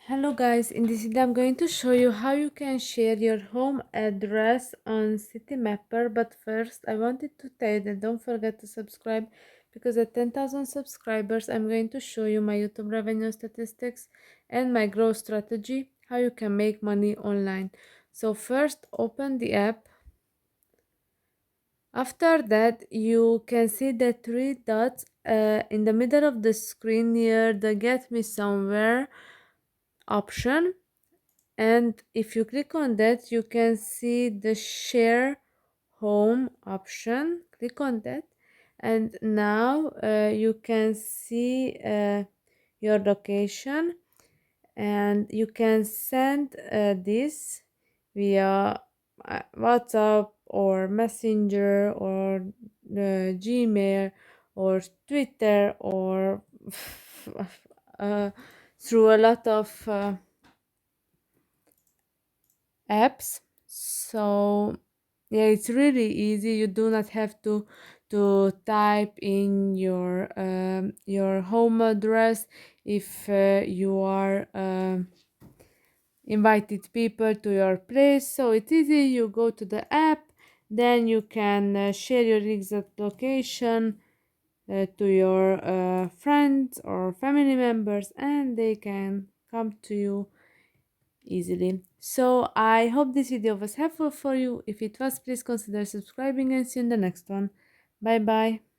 Hello guys, in this video I'm going to show you how you can share your home address on Citymapper. But first I wanted to tell you that don't forget to subscribe, because at 10,000 subscribers I'm going to show you my YouTube revenue statistics and my growth strategy, how you can make money online. So first open the app. After that you can see the three dots in the middle of the screen near the Get Me Somewhere option, and if you click on that you can see the share home option. Click on that, and now you can see your location, and you can send this via WhatsApp or Messenger or Gmail or Twitter or uh, through a lot of apps. So yeah, it's really easy. You do not have to type in your home address if you are invited people to your place. So it's easy. You go to the app, then you can share your exact location to your friends or family members, and they can come to you easily. So I hope this video was helpful for you. If it was, please consider subscribing, and see you in the next one. Bye bye.